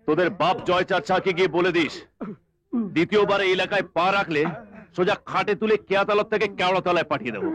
তোদের বাপ জয় চাচাকে গিয়ে বলে দিস দ্বিতীয়বার এই এলাকায় পা রাখলে সোজা খাটে তুলে কেয়াতলা থেকে কেওড়াতলায় পাঠিয়ে দেবো।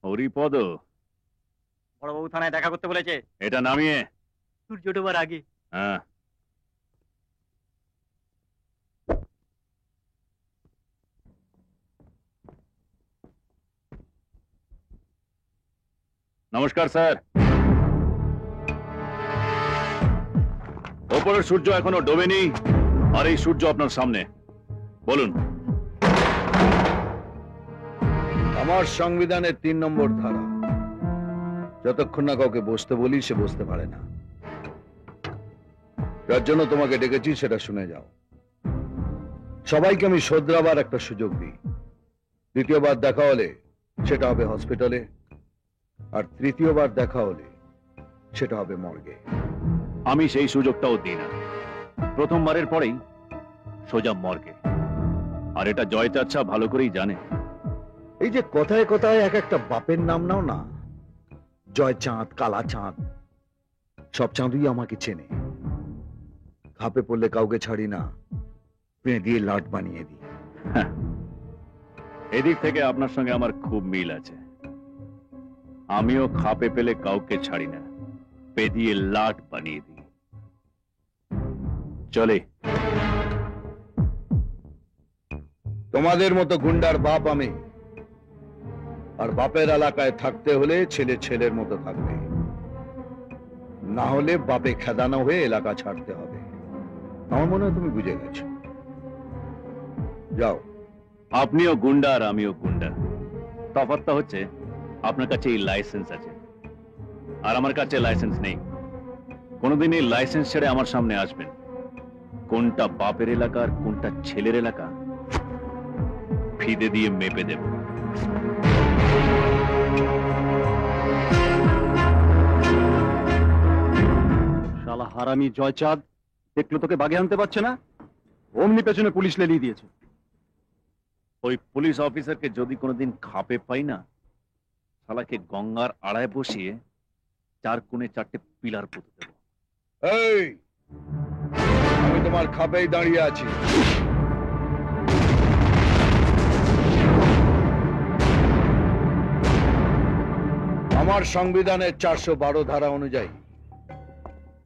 হরিপদ, বড়বাবু থানায় দেখা করতে বলেছে। এটা নামিয়ে। সূর্য ডোবার আগে। হ্যাঁ। নমস্কার স্যার। ওপরের সূর্য এখনো ডোবেনি, আর এই সূর্য আপনার সামনে। বলুন। আমার সংবিধানের 3 নম্বর ধারা, যতক্ষণ না কাউকে বসতে বলি সে বসতে পারে না। যার জন্য তোমাকে ডেকেছি সেটা শুনে যাও। সবাইকে আমি শোধরাবার একটা সুযোগ দিই। দ্বিতীয়বার দেখা হলে সেটা হবে হসপিটালে, আর তৃতীয়বার দেখা হলে সেটা হবে মর্গে। আমি সেই সুযোগটাও দিই না। প্রথমবারের পরেই সোজা মর্গে। আর এটা জয় চাচা ভালো করেই জানে। এই যে কথায় কথায় এক একটা বাপের নাম নাও না, জয় চাঁদ, কালা চাঁদ, সব চাঁদই আমাকে চেনে। খাপে পড়লে কাউকে ছাড়ি না, পেঁ দিয়ে লাট বানিয়ে দিই। এদিক থেকে আপনার সঙ্গে আমার খুব মিল আছে। আমিও খাপে পেলে কাউকে ছাড়ি না, পে দিয়ে লাট বানিয়ে দিই। চলে। তোমাদের মতো গুন্ডার বাপ আমি, আর বাপের এলাকায় থাকতে হলে ছেলে ছেলের মতো থাকবে, না হলে বাপে খেদানো হয়ে এলাকা ছাড়তে হবে। আমার মনে হয় তুমি বুঝে গেছো। যাও। আপনিও গুন্ডা আর আমিও গুন্ডা। তফাৎটা হচ্ছে আপনার কাছে এই লাইসেন্স আছে, আর আমার কাছে লাইসেন্স নেই। কোনোদিন এই লাইসেন্স ছেড়ে আমার সামনে আসবেন, কোনটা বাপের এলাকা আর কোনটা ছেলের এলাকা ফিদে দিয়ে মেপে দেব। শালা হারামি জয়চাঁদ দেখলো তোকে বাগে আনতে পারছে না, অমনি পেছনে পুলিশ লেলিয়ে দিয়েছে। ওই পুলিশ অফিসারকে যদি কোনোদিন খাপে পাই না, শালাকে গঙ্গার আড়ায় বসিয়ে 4 কোণে 4টে পিলার পুঁতে দেব। এই, আমি তোমার খাপেই দাঁড়িয়ে আছি। আমার সংবিধানের 412 ধারা অনুযায়ী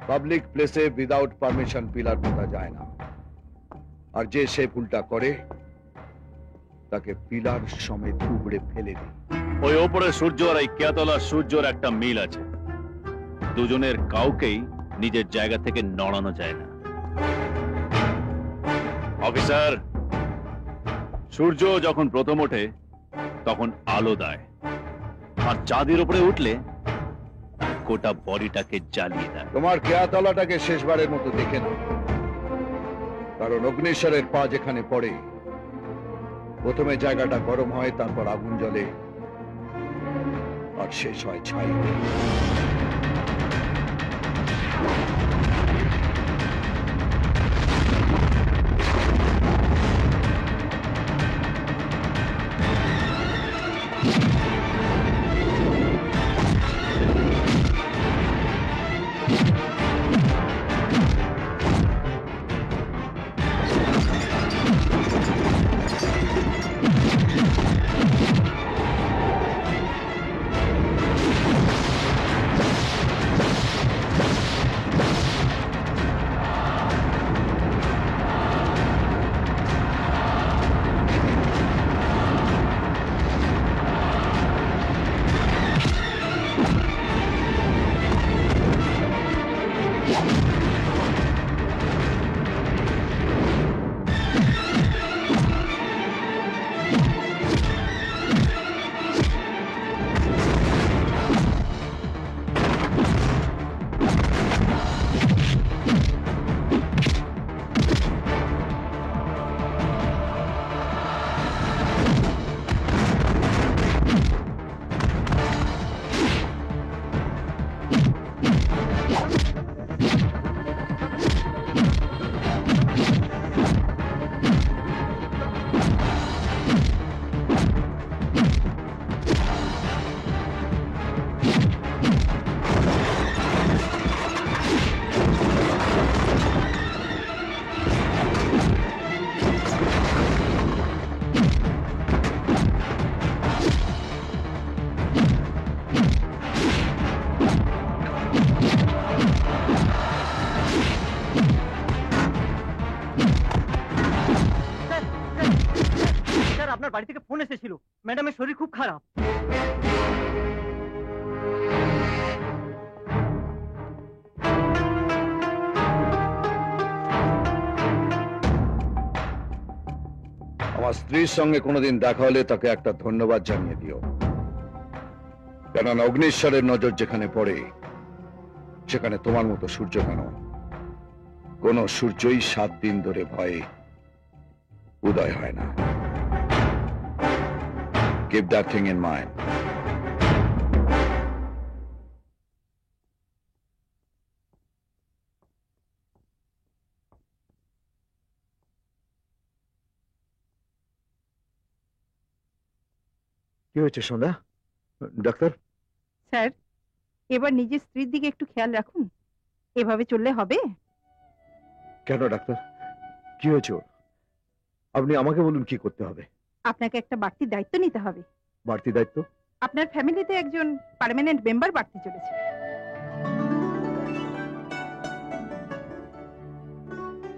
পাবলিক প্লেসে উইদাউট পারমিশন পিলার পোতা যায় না, আর যে সে ভুলটা করে তাকে পিলার সমেত উপড়ে ফেলে দিই। ওই ওপরে সূর্য আর এই কেয়াতলার সূর্যর একটা মিল আছে। দুজনের কাউকেই নিজের জায়গা থেকে নড়ানো যায় না। অফিসার, সূর্য যখন প্রথম ওঠে তখন আলো দেয়, আর চাঁদের উপরে উঠলে গোটা বডিটাকে জ্বালিয়ে দেয়। তোমার কেয়াতলাটাকে শেষবারের মতো দেখে না, কারণ অগ্নিশ্বরের পা যেখানে পড়ে প্রথমে জায়গাটা গরম হয়, তারপর আগুন জ্বলে, আর শেষ হয় ছাই। স্যার আপনার বাড়ি থেকে ফোন এসেছিল, ম্যাডামের শরীর খুব খারাপ। আমার স্ত্রীর সঙ্গে কোনোদিন দেখা হলে তাকে একটা ধন্যবাদ জানিয়ে দিও, কেননা অগ্নিশ্বরের নজর যেখানে পড়ে সেখানে তোমার মতো সূর্য কেন, কোন সূর্যই 7 দিন ধরে ভয়ে উদয় হয় না। Keep that thing in mind. কি হয়েছে সন্ধ্যা? ডাক্তার, স্যার, এবার নিজের স্ত্রীর দিকে একটু খেয়াল রাখুন। এভাবে চললে হবে? কেন ডাক্তার, কি হয়েছে ওর? আপনি আমাকে বলুন কি করতে হবে। আপনাকে একটা বাড়তি দায়িত্ব নিতে হবে। বাড়তি দায়িত্ব? আপনার ফ্যামিলিতে একজন পার্মানেন্ট মেম্বার বাড়তে চলেছে।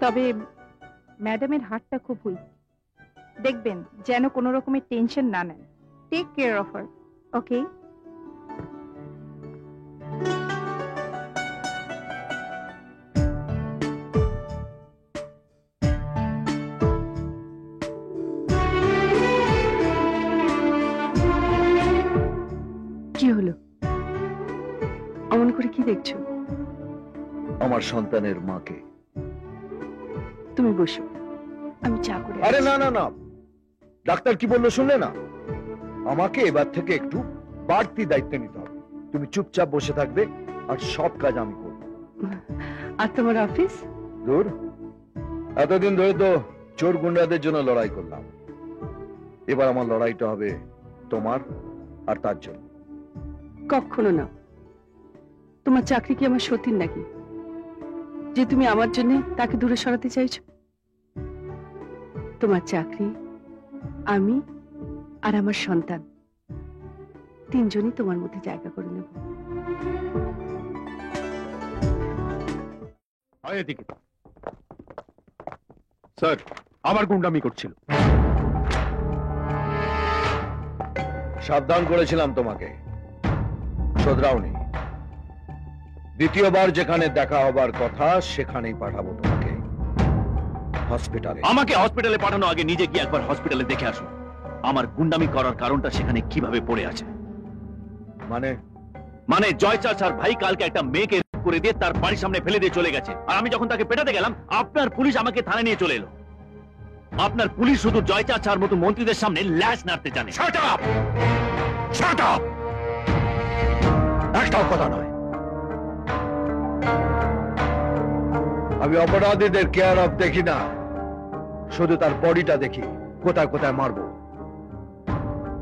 তবে ম্যাডামের হার্টটা খুব উইক, দেখবেন যেন কোনো রকমের টেনশন না নেন। টেক কেয়ার অফ হার, ওকে? কি হলো? অমন করে কি দেখছো? আমার সন্তানের মাকে। তুমি বসো, আমি চা করে আরে আনছি। না না না, ডাক্তার কি বললো শুনলে না? আমাকে এবার থেকে একটু বাড়তি দায়িত্ব নিতে হবে। তুমি চুপচাপ বসে থাকবে আর সব কাজ আমি করব। আর তোমার অফিস? দূর, এতদিন ধরে তো চোর গুন্ডাদের জন্য লড়াই করলাম, এবার আমার লড়াইটা হবে তোমার আর তার জন্য। কখনো না। তোমার চাকরি কি আমার সতীন নাকি যে তুমি আমার জন্য তাকে দূরে সরাতে চাইছো? তোমার চাকরি, আমি আর আমার সন্তান, তিনজনই তোমার মধ্যে জায়গা করে নেব। স্যার, আমার গুন্ডামি করছিল। সাবধান করেছিলাম তোমাকে, শোধরাওনি। দ্বিতীয়বার যেখানে দেখা হবার কথা সেখানেই পাঠাবো তোমাকে, হসপিটালে। আমাকে হসপিটালে পাঠানো আগে নিজে গিয়ে একবার হসপিটালে দেখে আসুন আমার গুন্ডামি করার কারণটা সেখানে কিভাবে পড়ে আছে। মানে জয় চাচার ভাই কালকে একটা মেয়েকে রেপ করে দিয়ে তার বাড়ির সামনে ফেলে দিয়ে চলে গেছে, আর আমি যখন তাকে পেটাতে গেলাম আপনার পুলিশ আমাকে থানায় নিয়ে চলে এলো। আপনার পুলিশ শুধু জয় চাচার মতো মন্ত্রীদের সামনে ল্যাজ নাড়তে জানে। Shut up! Shut up! একটাও কথা নয়। আমি অপরাধীদের কেয়ার অফ দেখি না, শুধু তার বডিটা দেখি, কোথায় কোথায় মারবো।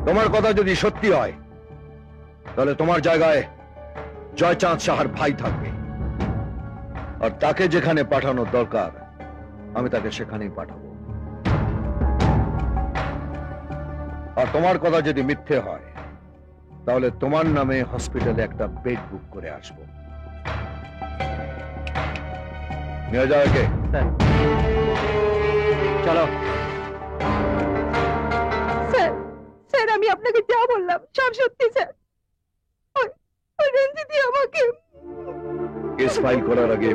তোমার কথা যদি সত্যি হয় তাহলে তোমার জায়গায় জয়চাঁদ সাহার ভাই থাকবে, আর তাকে যেখানে পাঠানোর দরকার আমি তাকে সেখানেই পাঠাবো। আর তোমার কথা যদি মিথ্যে হয় তাহলে তোমার নামে হসপিটালে একটা বেড বুক করে আসবো। নিয়ে যাও একে। চলো। স্যার, স্যার, আমি আপনাকে যা বললাম সব সত্যি স্যার। ওই রঞ্জিত আমাকে। কেস ফাইল করার আগে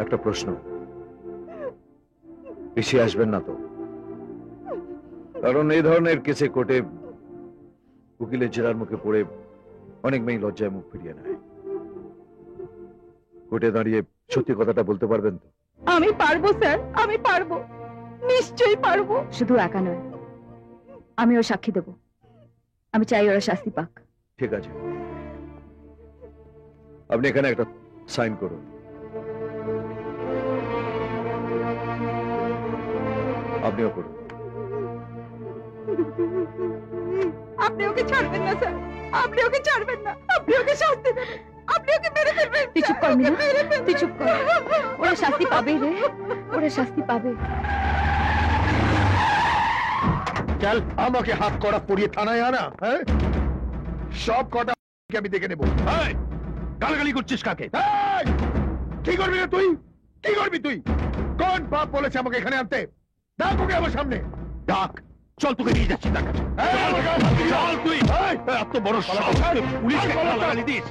একটা প্রশ্ন, পিছিয়ে আসবেন না তো? কারণ এই ধরনের কেসে কোর্টে উকিলের জেরার মুখে পড়ে অনেক মেয়ে লজ্জায় মুখ ফিরিয়ে নেয়। কোর্টে দাঁড়িয়ে সত্যি কথাটা বলতে পারবেন তো? আমি পারবো স্যার, আমি পারবো, নিশ্চয়ই পারবো। শুধু একা নয়, আমিও সাক্ষী দেব। আমি চাই ওরা শাস্তি পাক। ঠিক আছে, আপনি এখানে একটা সাইন করুন। আপনিও করুন। আপনি ওকে ছাড়বেন না স্যার, আপনি ওকে ছাড়বেন না, আপনি ওকে শাস্তি দেবেন, আপনি ওকে মেরে ফেলবেন। তুই চুপ কর মিনা, তুই চুপ কর। ওরা শাস্তি পাবে রে, ওরা শাস্তি পাবে। চল, আমাকে হাত করা পড়িয়ে থানায় আনা, হ্যাঁ? সব কটা আমি দেখে নেবো। গালাগালি করছিস কাকে? এই! কি করবি রে তুই? কি করবি তুই? কোন বাপ বলেছে আমাকে এখানে আনতে? ডাক ওকে আমার সামনে, ডাক। চল তোকে নিয়ে যাচ্ছি তার কাছে। চল তুই, এত বড় সাহস, তুই পুলিশকে গালাগালি দিস,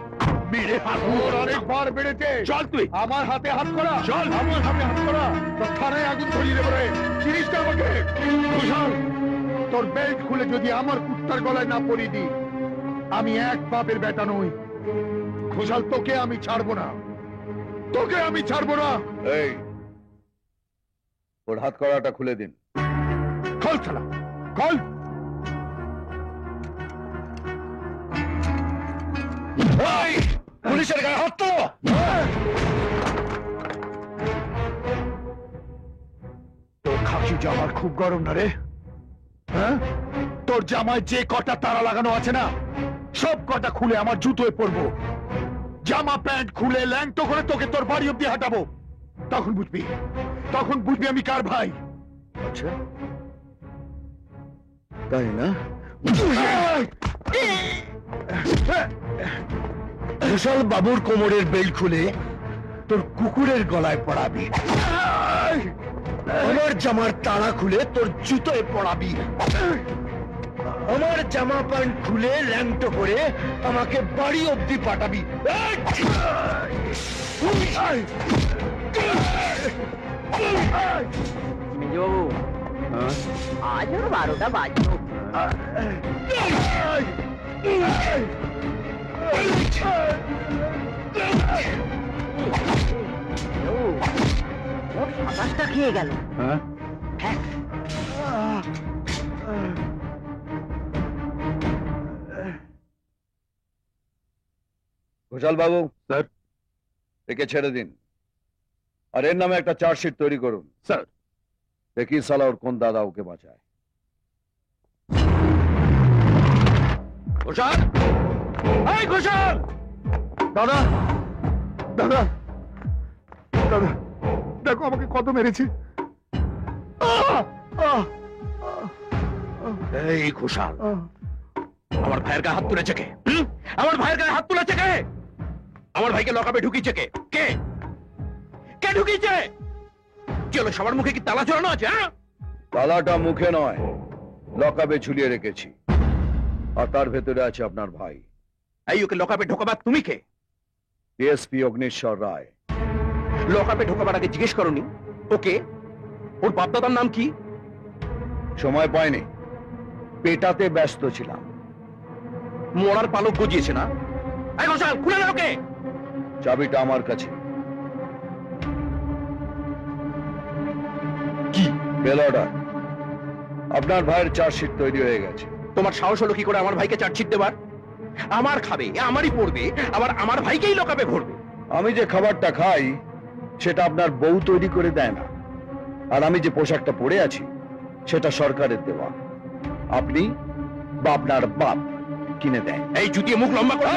মেরে তোর অনেকবার বেড়েছে। চল তুই। আমার হাতে হাত করা, চল। আমার হাতে হাত করা, তোর থানায় আগুন ধরিয়ে দেবো রে। জিনিসটা আমাকে ঘোষাল, তোর বেল্ট খুলে যদি আমার কুত্তার গলায় না পরিয়ে দি, আমি এক বাপের বেটা নই। ঘোষাল, তোকে আমি ছাড়বো না, তোকে আমি ছাড়বো না। এই ওর হাত করাটা খুলে দিন। খোল ছাড়া, খোল। পুলিশের গায়ে হাত তো। তোর খাকি জামার খুব গরম না রে? হ্যাঁ, তোর জামায় যে কটা তারা লাগানো আছে না, সব কটা খুলে আমার জুতোয় পরবো। জামা প্যান্ট খুলে ল্যাংটো করে তোকে তোর বাড়ি অব্দি হাঁটাবো। তখন বুঝবি, তখন বুঝবি আমি কার ভাই। আচ্ছা তাই না? ঘোষাল বাবুর কোমরের বেল্ট খুলে তোর কুকুরের গলায় পড়াবি, আমার জামার তাড়া খুলে তোর জুতোয় পড়াবি, আমার জামা প্যান্ট খুলে ল্যাংটো করে আমাকে বাড়ি অব্দি পাঠাবি। মেজবাবু, আজ ওর 12টা বাজলো। ওর 27টা খেয়ে গেল। হ্যাঁ, ঘোষাল বাবু, স্যার, একে ছেড়ে দিন আর এর নামে একটা চার্জশিট তৈরি করুন। স্যার, দেখি সালা ওর কোন দাদা ওকে বাঁচায়। ঘোষাল, এই ঘোষাল! দাদা, দাদা, দাদা, দেখো আমাকে কত মেরেছে। এই ঘোষাল, আমার ভাইয়ের গায়ে হাত তুলেছে কে? আমার ভাইয়ের গায়ে হাত তুলেছে কে? আমার ভাইকে লকআপে ঢুকিয়েছে কে? কে কে ঢুকিয়েছে? কি হলো, সবার মুখে কি তালা ঝোলানো আছে? হ্যাঁ, তালাটা মুখে নয়, লকআপে ঝুলিয়ে রেখেছি, আর তার ভেতরে আছে আপনার ভাই। এই ওকে লকআপে ঢোকাবার তুমি কে? ডিএসপি অগ্নিশ্বর রায়। লকআপে ঢোকাবার আগে জিজ্ঞেস করনি ওকে ওর বাপদাদার নাম কি? সময় পাইনি, পেটাতে ব্যস্ত ছিলাম। মরার পালক গজিয়েছে না? এই ঘোষাল, খুলে দাও ওকে। চাবিটা আমার কাছে। কি বেল অর্ডার। আপনার ভাইয়ের চার্জশিট তৈরি হয়ে গেছে। তোমার সাহস হলো কি করে আমার ভাইকে চার্জশিট দেবার? আমার খাবে, আমারই পড়বে, আবার আমার ভাইকেই লকআপে ভরবে। আমি যে খাবারটা খাই সেটা আপনার বউ তৈরি করে দেয় না, আর আমি যে পোশাকটা পরে আছি সেটা সরকারের দেওয়া। আপনি বা আপনার বাপ কিনে দেয়। এই জুতিয়ে মুখ লম্বা করে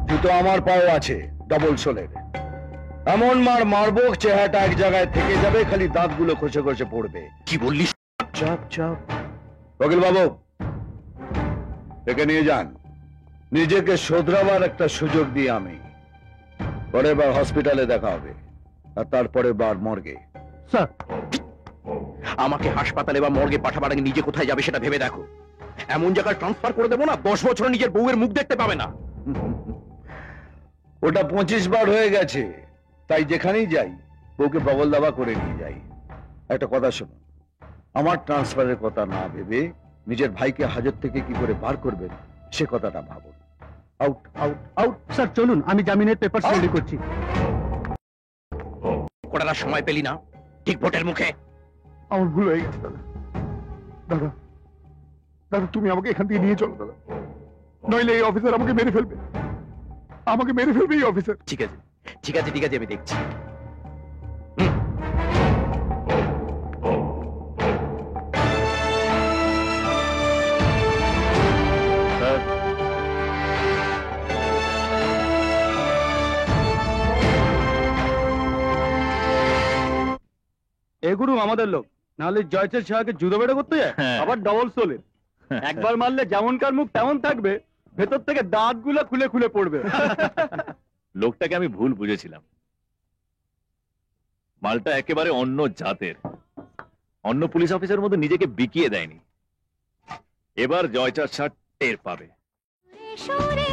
জুতো আমার পায়ে আছে, ডবল সোলের। এমন মার মারবো চেহারাটা এক জায়গায় থেকে যাবে, খালি দাঁতগুলো খসে খসে পড়বে। কি বললি? চাপ চাপ। উকিল বাবু, একে নিয়ে যান। নিজেকে শোধরাবার একটা সুযোগ দিয়ে আমি। পরের বার হসপিটালে দেখা হবে, আর তারপরে বার মর্গে। স্যার, আমাকে হাসপাতালে বা মর্গে পাঠাবার আগে নিজে কোথায় যাবে সেটা ভেবে দেখো। এমন জায়গায় ট্রান্সফার করে দেবো না 10 বছর নিজের বউয়ের মুখ দেখতে পাবে না। ওটা 25 বার হয়ে গেছে, তাই যেখানেই যাই বউকে বগল দাবা করে নিয়ে যাই। একটা কথা শুনুন, আমার ট্রান্সফারের কথা না ভেবে নিজের ভাইকে হাজত থেকে কি করে বার করবেন সে কথাটা ভাবুন। Out out out. স্যার চলুন, আমি জামিনের পেপার রেডি করছি। কোটার সময় পেলি না ঠিক ভোটের মুখে? আমার ভুল হয়ে গেছে দাদা। দাদা, দাদা, তুমি আমাকে এখান থেকে নিয়ে চলো দাদা, নইলে এই অফিসার আমাকে মেরে ফেলবে। আমাকে মেরে ফেলবে এই অফিসার। ঠিক আছে, ঠিক আছে, ঠিক আছে, আমি দেখছি। এগুলো আমাদের লোক, নাহলে জয়চের সাহাকে জুতো বেড়ে করতে যায়, আবার ডবল সোলে। একবার মারলে যেমনকার মুখ তেমন থাকবে, ভেতর থেকে দাঁতগুলো খুলে খুলে পড়বে। লোকটাকে আমি ভুল বুঝেছিলাম, মালটা একেবারে অন্য জাতের। অন্য পুলিশ অফিসার মতো নিজেকে বিকিয়ে দেয়নি। এবার জয়চাঁদ স্যার টের পাবে। সুরে